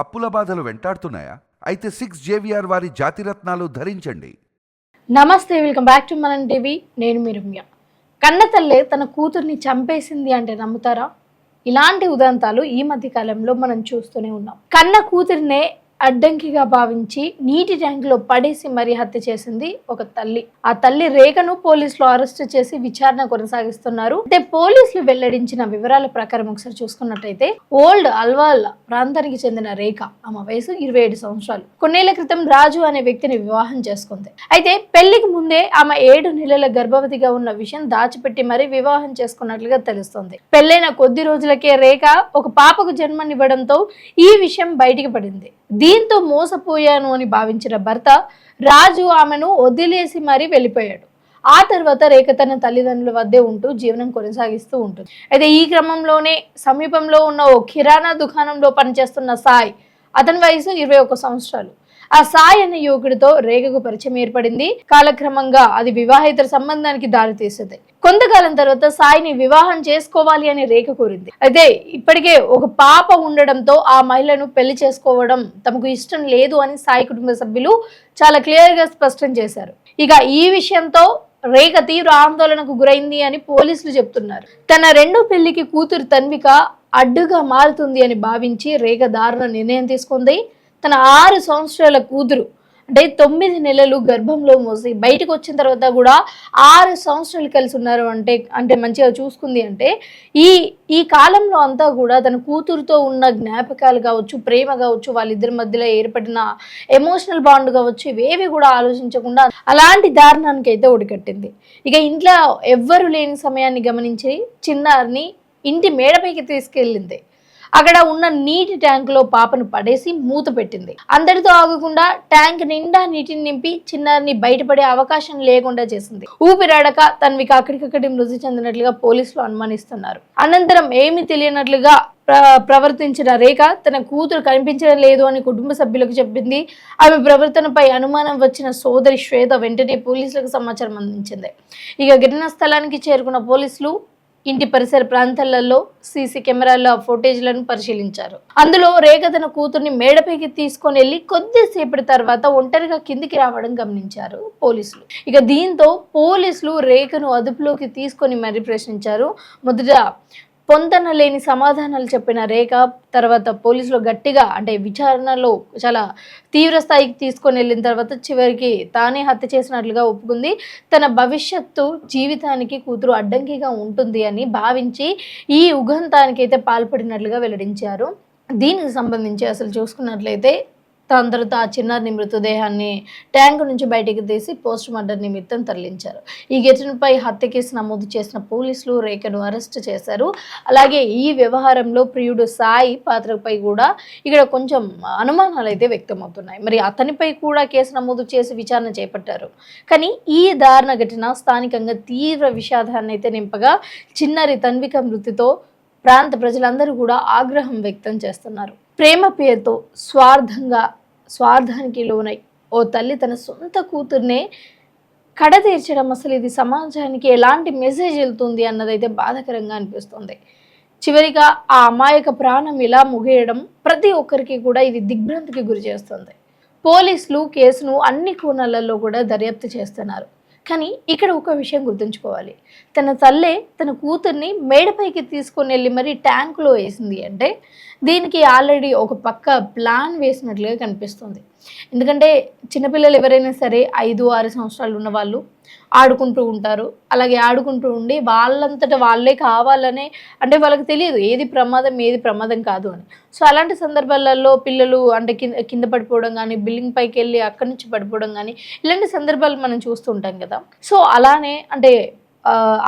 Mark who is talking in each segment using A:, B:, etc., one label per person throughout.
A: అప్పుల బాధలు వెంటాడుతున్నాయా? అయితే 6 JVR వారి జాతిరత్నాలు ధరించండి.
B: నమస్తే, వెల్కమ్ బ్యాక్ టు మనం టీవీ. నేను మీ రమ్య. కన్నతల్లే తన కూతుర్ని చంపేసింది అంటే నమ్ముతారా? ఇలాంటి ఉదంతాలు ఈ మధ్య కాలంలో మనం చూస్తూనే ఉన్నాం. కన్న కూతురినే అడ్డంకిగా భావించి నీటి ట్యాంకులో పడేసి మరీ హత్య చేసింది ఒక తల్లి. ఆ తల్లి రేఖను పోలీసులు అరెస్ట్ చేసి విచారణ కొనసాగిస్తున్నారు. అంటే పోలీసులు వెల్లడించిన వివరాల ప్రకారం ఒకసారి చూసుకున్నట్టయితే ఓల్డ్ అల్వాల్ ప్రాంతానికి చెందిన రేఖ, ఆమె వయసు 27 సంవత్సరాలు. కొన్నేళ్ల క్రితం రాజు అనే వ్యక్తిని వివాహం చేసుకుంది. అయితే పెళ్లికి ముందే ఆమె 7 నెలల గర్భవతిగా ఉన్న విషయం దాచిపెట్టి మరీ వివాహం చేసుకున్నట్లుగా తెలుస్తోంది. పెళ్లైన కొద్ది రోజులకే రేఖ ఒక పాపకు జన్మనివ్వడంతో ఈ విషయం బయటికి పడింది. దీంతో మోసపోయాను అని భావించిన భర్త రాజు ఆమెను వదిలేసి మరీ వెళ్ళిపోయాడు. ఆ తర్వాత రేఖ తన తల్లిదండ్రుల వద్దే ఉంటూ జీవనం కొనసాగిస్తూ ఉంటుంది. అయితే ఈ క్రమంలోనే సమీపంలో ఉన్న ఓ కిరాణా దుకాణంలో పనిచేస్తున్న సాయి, అతని వయసు 21 సంవత్సరాలు. ఆ సాయి అనే యువకుడితో రేఖకు పరిచయం ఏర్పడింది. కాలక్రమంగా అది వివాహేతర సంబంధానికి దారితీసింది. కొంతకాలం తర్వాత సాయిని వివాహం చేసుకోవాలి అని రేఖ కోరింది. అయితే ఇప్పటికే ఒక పాప ఉండడంతో ఆ మహిళను పెళ్లి చేసుకోవడం తమకు ఇష్టం లేదు అని సాయి కుటుంబ సభ్యులు చాలా క్లియర్ గా స్పష్టం చేశారు. ఇక ఈ విషయంతో రేఖ తీవ్ర ఆందోళనకు గురైంది అని పోలీసులు చెప్తున్నారు. తన రెండో పెళ్లికి కూతురు తన్విక అడ్డుగా మారుతుంది అని భావించి రేఖ దారుణ నిర్ణయం తీసుకుంది. తన 6 సంవత్సరాల కూతురు అంటే 9 నెలలు గర్భంలో మోసి బయటకు వచ్చిన తర్వాత కూడా 6 సంవత్సరాలు కలిసి ఉన్నారు అంటే మంచిగా చూసుకుంది. అంటే ఈ కాలంలో అంతా కూడా తన కూతురుతో ఉన్న జ్ఞాపకాలు కావచ్చు, ప్రేమ కావచ్చు, వాళ్ళిద్దరి మధ్యలో ఏర్పడిన ఎమోషనల్ బాండ్ కావచ్చు, ఇవేవి కూడా ఆలోచించకుండా అలాంటి దారుణానికి అయితే ఒడికట్టింది. ఇక ఇంట్లో ఎవ్వరు లేని సమయాన్ని గమనించి చిన్నారిని ఇంటి మేడపైకి తీసుకెళ్ళింది. అక్కడ ఉన్న నీటి ట్యాంకులో పాపను పడేసి మూత పెట్టింది. అందరితో ఆగకుండా ట్యాంక్ నిండా నీటిని నింపి చిన్నారిని బయటపడే అవకాశం లేకుండా చేసింది. ఊపిరాడక తన్విక అక్కడికక్కడి మృతి చెందినట్లుగా పోలీసులు అనుమానిస్తున్నారు. అనంతరం ఏమీ తెలియనట్లుగా ప్రవర్తించిన రేఖ తన కూతురు కనిపించడం లేదు అని కుటుంబ సభ్యులకు చెప్పింది. ఆమె ప్రవర్తనపై అనుమానం వచ్చిన సోదరి శ్వేత వెంటనే పోలీసులకు సమాచారం అందించింది. ఇక ఘటనా స్థలానికి చేరుకున్న పోలీసులు ఇంటి పరిసర ప్రాంతాలలో సీసీ కెమెరాల ఫుటేజ్లను పరిశీలించారు. అందులో రేఖ తన కూతుర్ని మేడపైకి తీసుకొని వెళ్లి కొద్దిసేపటి తర్వాత ఒంటరిగా కిందికి రావడం గమనించారు పోలీసులు. ఇక దీంతో పోలీసులు రేఖను అదుపులోకి తీసుకొని మరీ ప్రశ్నించారు. మొదట పొంతన లేని సమాధానాలు చెప్పిన రేఖ తర్వాత పోలీసులు గట్టిగా అంటే విచారణలో చాలా తీవ్ర స్థాయికి తీసుకొని వెళ్ళిన తర్వాత చివరికి తానే హత్య చేసినట్లుగా ఒప్పుకుంది. తన భవిష్యత్తు జీవితానికి కూతురు అడ్డంకిగా ఉంటుంది అని భావించి ఈ ఉగంతానికైతే పాల్పడినట్లుగా వెల్లడించారు. దీనికి సంబంధించి అసలు చూసుకున్నట్లయితే దాని తర్వాత ఆ చిన్నారిని మృతదేహాన్ని ట్యాంకు నుంచి బయటికి తీసి పోస్ట్ మార్టం నిమిత్తం తరలించారు. ఈ ఘటనపై హత్య కేసు నమోదు చేసిన పోలీసులు రేఖను అరెస్ట్ చేశారు. అలాగే ఈ వ్యవహారంలో ప్రియుడు సాయి పాత్రపై కూడా ఇక్కడ కొంచెం అనుమానాలు అయితే వ్యక్తమవుతున్నాయి. మరి అతనిపై కూడా కేసు నమోదు చేసి విచారణ చేపట్టారు. కానీ ఈ దారుణ ఘటన స్థానికంగా తీవ్ర విషాదాన్ని అయితే నింపగా చిన్నారి తన్విక మృతితో ప్రాంత ప్రజలందరూ కూడా ఆగ్రహం వ్యక్తం చేస్తున్నారు. ప్రేమ పేరుతో స్వార్థానికి లోనై ఓ తల్లి తన సొంత కూతుర్నే కడతీర్చడం, అసలు ఇది సమాజానికి ఎలాంటి మెసేజ్ వెళ్తుంది అన్నదైతే బాధాకరంగా అనిపిస్తుంది. చివరిగా ఆ అమాయక ప్రాణం ఇలా ముగియడం ప్రతి ఒక్కరికి కూడా ఇది దిగ్భ్రాంతికి గురి చేస్తుంది. పోలీసులు కేసును అన్ని కోణాలలో కూడా దర్యాప్తు చేస్తున్నారు. కానీ ఇక్కడ ఒక విషయం గుర్తుంచుకోవాలి, తన తల్లే తన కూతుర్ని మేడపైకి తీసుకొని వెళ్ళి మరి ట్యాంకులో వేసింది అంటే దీనికి ఆల్రెడీ ఒక పక్క ప్లాన్ వేసినట్లుగా కనిపిస్తుంది. ఎందుకంటే చిన్నపిల్లలు ఎవరైనా సరే 5-6 సంవత్సరాలు ఉన్న వాళ్ళు ఆడుకుంటూ ఉంటారు. అలాగే ఆడుకుంటూ ఉండి వాళ్ళంతటా వాళ్ళే కావాలనే అంటే వాళ్ళకి తెలియదు ఏది ప్రమాదం ఏది ప్రమాదం కాదు అని. సో అలాంటి సందర్భాలలో పిల్లలు అంటే కింద పడిపోవడం కానీ, బిల్డింగ్ పైకి వెళ్ళి అక్కడి నుంచి పడిపోవడం కానీ, ఇలాంటి సందర్భాలు మనం చూస్తూ ఉంటాం కదా. సో అలానే అంటే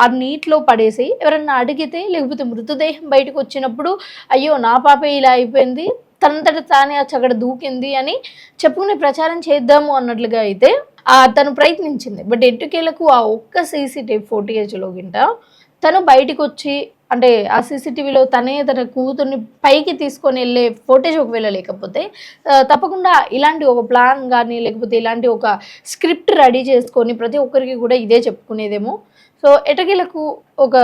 B: ఆ నీటిలో పడేసి ఎవరన్నా అడిగితే లేకపోతే మృతదేహం బయటకు వచ్చినప్పుడు అయ్యో నా పాపే ఇలా అయిపోయింది, తనంతట తానే అక్కడ దూకింది అని చెప్పుకునే ప్రచారం చేద్దాము అన్నట్లుగా అయితే తను ప్రయత్నించింది. బట్ ఎట్టుకేలకు ఆ ఒక్క సీసీటీవీ ఫుటేజ్లో గింట తను బయటకు వచ్చి అంటే ఆ సీసీటీవీలో తన కూతుర్ని పైకి తీసుకొని వెళ్ళే ఫుటేజ్ ఒకవేళ లేకపోతే తప్పకుండా ఇలాంటి ఒక ప్లాన్ కానీ లేకపోతే ఇలాంటి ఒక స్క్రిప్ట్ రెడీ చేసుకొని ప్రతి ఒక్కరికి కూడా ఇదే చెప్పుకునేదేమో. సో ఎటకేలకు ఒక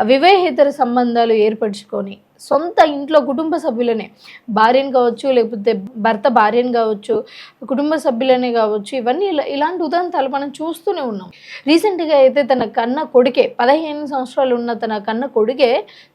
B: వివాహేతర సంబంధాలు ఏర్పరచుకొని సొంత ఇంట్లో కుటుంబ సభ్యులనే, భార్యను కావచ్చు, లేకపోతే భర్త భార్యను కావచ్చు, కుటుంబ సభ్యులనే కావచ్చు, ఇవన్నీ ఇలాంటి ఉదాంతాలు మనం చూస్తూనే ఉన్నాం. రీసెంట్గా అయితే తన కన్న కొడుకే, 15 సంవత్సరాలు ఉన్న తన కన్న కొడుకే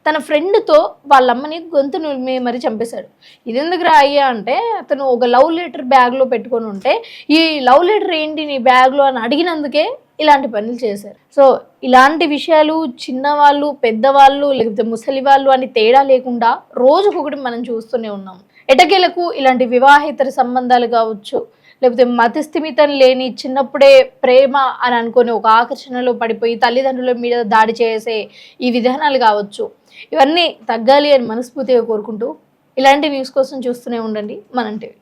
B: తన ఫ్రెండ్తో వాళ్ళమ్మని గొంతు నులిమి మరి చంపేశాడు. ఇది ఎందుకు అయ్యా అంటే, అతను ఒక లవ్ లెటర్ బ్యాగ్లో పెట్టుకొని ఉంటే, ఈ లవ్ లెటర్ ఏంటి నీ బ్యాగ్లో అని అడిగినందుకే ఇలాంటి పనులు చేశారు. సో ఇలాంటి విషయాలు చిన్నవాళ్ళు, పెద్దవాళ్ళు, లేకపోతే ముసలి వాళ్ళు అని తేడా లేకుండా రోజుకొకటి మనం చూస్తూనే ఉన్నాం. ఎటకేలకు ఇలాంటి వివాహేతర సంబంధాలు కావచ్చు, లేకపోతే మతిస్థిమితం లేని చిన్నప్పుడే ప్రేమ అని అనుకొని ఒక ఆకర్షణలో పడిపోయి తల్లిదండ్రుల మీద దాడి చేసే ఈ విధానాలు కావచ్చు, ఇవన్నీ తగ్గాలి అని మనస్ఫూర్తిగా కోరుకుంటూ ఇలాంటి న్యూస్ కోసం చూస్తూనే ఉండండి మనం టీవీ.